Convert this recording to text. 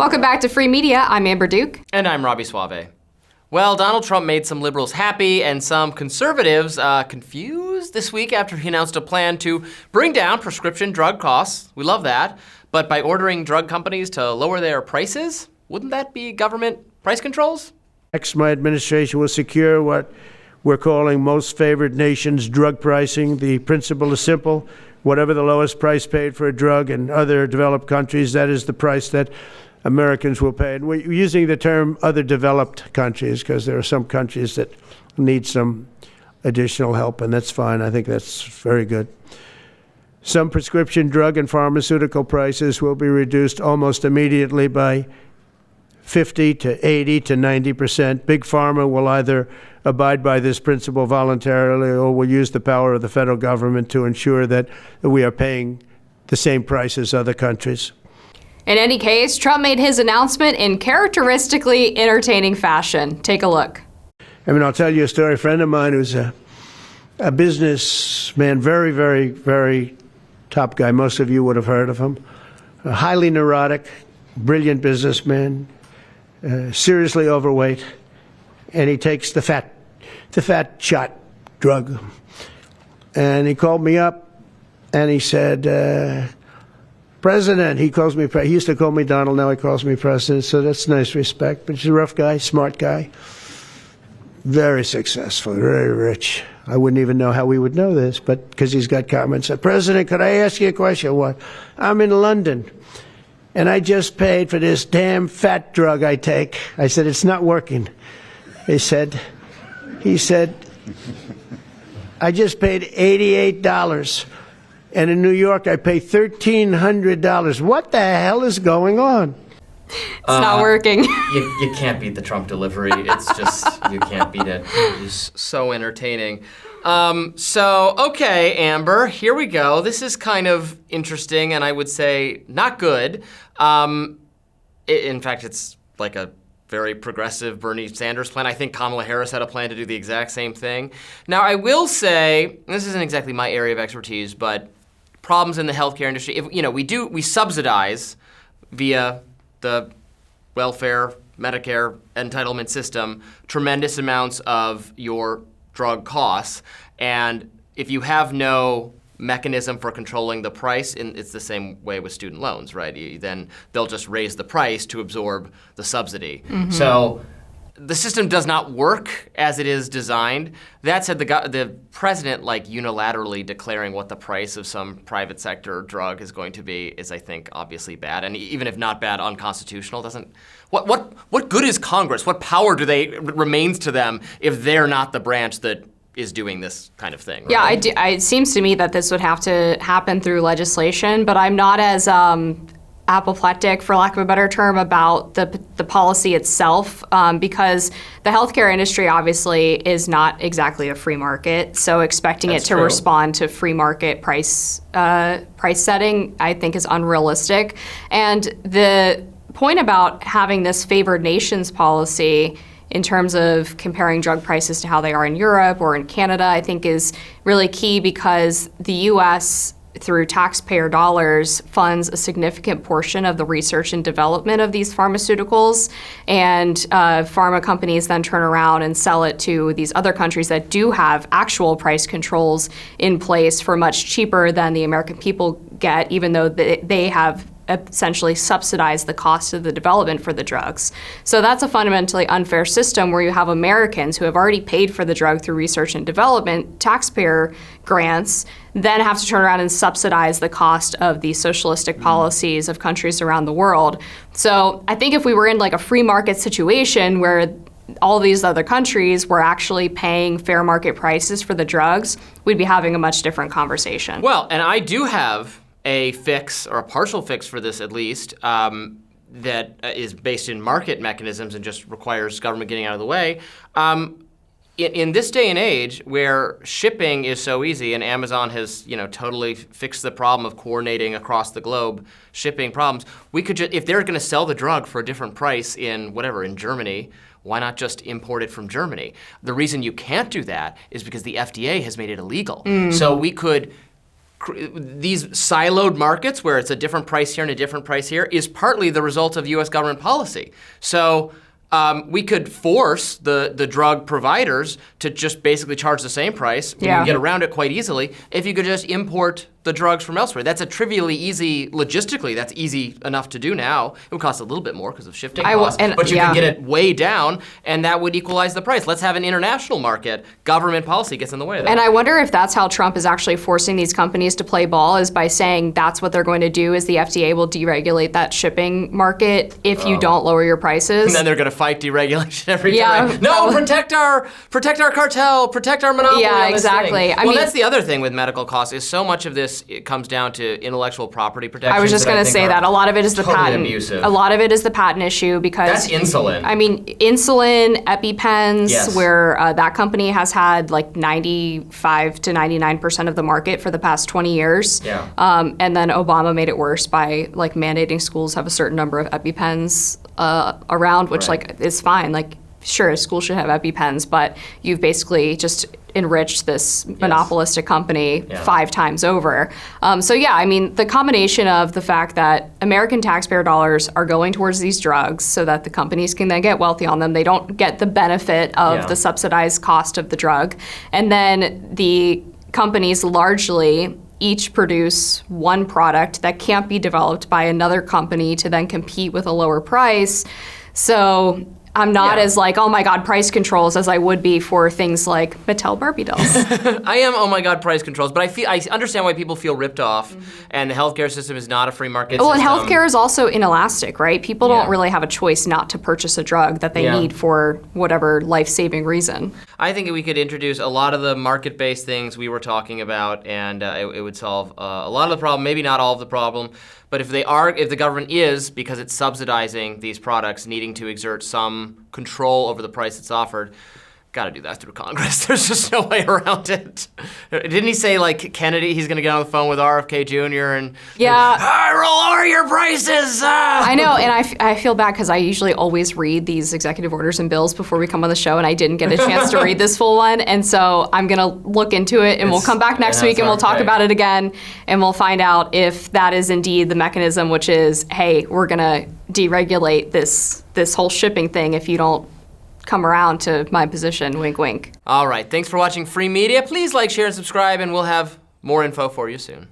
Welcome back to Free Media. I'm Amber Duke. And I'm Robby Soave. Well, Donald Trump made some liberals happy and some conservatives confused this week after he announced a plan to bring down prescription drug costs. We love that. But by ordering drug companies to lower their prices, wouldn't that be government price controls? Next, my administration will secure what we're calling most favored nations drug pricing. The principle is simple. Whatever the lowest price paid for a drug in other developed countries, that is the price that Americans will pay. And we're using the term other developed countries because there are some countries that need some additional help, and that's fine. I think that's very good. Some prescription drug and pharmaceutical prices will be reduced almost immediately by 50 to 80 to 90%. Big Pharma will either abide by this principle voluntarily or will use the power of the federal government to ensure that we are paying the same price as other countries. In any case, Trump made his announcement in characteristically entertaining fashion. Take a look. I'll tell you a story. A friend of mine who's a businessman, very, very, very top guy. Most of you would have heard of him. A highly neurotic, brilliant businessman, seriously overweight, and he takes the fat shot drug. And he called me up and he said, President, he used to call me Donald, now he calls me President, so that's nice respect. But he's a rough guy, smart guy, very successful, very rich. I wouldn't even know how we would know this, but because he's got comments. Said, President, could I ask you a question? What? I'm in London, and I just paid for this damn fat drug I take. I said, it's not working. He said, I just paid $88. And in New York, I pay $1,300. What the hell is going on? It's not working. You can't beat the Trump delivery. It's just, you can't beat it. It's so entertaining. Okay, Amber, here we go. This is kind of interesting and I would say not good. In fact, it's like a very progressive Bernie Sanders plan. I think Kamala Harris had a plan to do the exact same thing. Now, I will say, this isn't exactly my area of expertise, but problems in the healthcare industry. We subsidize via the welfare, Medicare entitlement system, tremendous amounts of your drug costs. And if you have no mechanism for controlling the price, it's the same way with student loans, right? Then they'll just raise the price to absorb the subsidy. Mm-hmm. So the system does not work as it is designed. That said, the president unilaterally declaring what the price of some private sector drug is going to be is, I think, obviously bad. And even if not bad, unconstitutional. What good is Congress? What power remains to them if they're not the branch that is doing this kind of thing? Right? Yeah, it seems to me that this would have to happen through legislation, but I'm not as apoplectic, for lack of a better term, about the policy itself, because the healthcare industry obviously is not exactly a free market. So expecting it to respond to free market price setting, I think, is unrealistic. And the point about having this favored nations policy in terms of comparing drug prices to how they are in Europe or in Canada, I think is really key because the U.S., through taxpayer dollars, funds a significant portion of the research and development of these pharmaceuticals. And pharma companies then turn around and sell it to these other countries that do have actual price controls in place for much cheaper than the American people get, even though they have essentially subsidize the cost of the development for the drugs. So that's a fundamentally unfair system where you have Americans who have already paid for the drug through research and development, taxpayer grants, then have to turn around and subsidize the cost of the socialistic policies of countries around the world. So I think if we were in a free market situation where all these other countries were actually paying fair market prices for the drugs, we'd be having a much different conversation. Well, and I do have a fix, or a partial fix for this at least, that is based in market mechanisms and just requires government getting out of the way. In this day and age where shipping is so easy and Amazon has totally fixed the problem of coordinating across the globe shipping problems, we could if they're going to sell the drug for a different price in Germany, why not just import it from Germany? The reason you can't do that is because the FDA has made it illegal. So we could these siloed markets where it's a different price here and a different price here is partly the result of U.S. government policy. So we could force the drug providers to just basically charge the same price. You can get around it quite easily if you could just import the drugs from elsewhere. That's a trivially easy, logistically, that's easy enough to do now. It would cost a little bit more because of shifting costs, but you could get it way down, and that would equalize the price. Let's have an international market. Government policy gets in the way of that. And I wonder if that's how Trump is actually forcing these companies to play ball, is by saying that's what they're going to do, is the FDA will deregulate that shipping market if you don't lower your prices. And then they're going to fight deregulation every time. No, protect our cartel, protect our monopoly. Yeah, exactly. I mean, that's the other thing with medical costs is so much of this, it comes down to intellectual property protection. I was just going to say that a lot of it is the patent. Abusive. A lot of it is the patent issue because that's insulin. I mean, insulin, EpiPens, where that company has had like 95 to 99% of the market for the past 20 years. Yeah. And then Obama made it worse by like mandating schools have a certain number of EpiPens around, which like is fine. Like, sure, a school should have EpiPens, but you've basically just enriched this monopolistic company 5 times over. So yeah, I mean, the combination of the fact that American taxpayer dollars are going towards these drugs so that the companies can then get wealthy on them. They don't get the benefit of the subsidized cost of the drug. And then the companies largely each produce one product that can't be developed by another company to then compete with a lower price. So I'm not as like, oh my God, price controls as I would be for things like Mattel Barbie dolls. I am, oh my God, price controls, but I understand why people feel ripped off, and the healthcare system is not a free market system. Well, and healthcare is also inelastic, right? People don't really have a choice not to purchase a drug that they need for whatever life-saving reason. I think we could introduce a lot of the market-based things we were talking about, and it would solve a lot of the problem, maybe not all of the problem. But if the government is, because it's subsidizing these products, needing to exert some control over the price it's offered, got to do that through Congress. There's just no way around it. Didn't he say, like, Kennedy, he's going to get on the phone with RFK Jr. and roll over your prices? I know, and I feel bad because I usually always read these executive orders and bills before we come on the show, and I didn't get a chance to read this full one, and so I'm going to look into it, and we'll come back next week, and we'll talk about it again, and we'll find out if that is indeed the mechanism, which is, hey, we're going to deregulate this whole shipping thing if you don't come around to my position, wink, wink. All right, thanks for watching Free Media. Please like, share, and subscribe, and we'll have more info for you soon.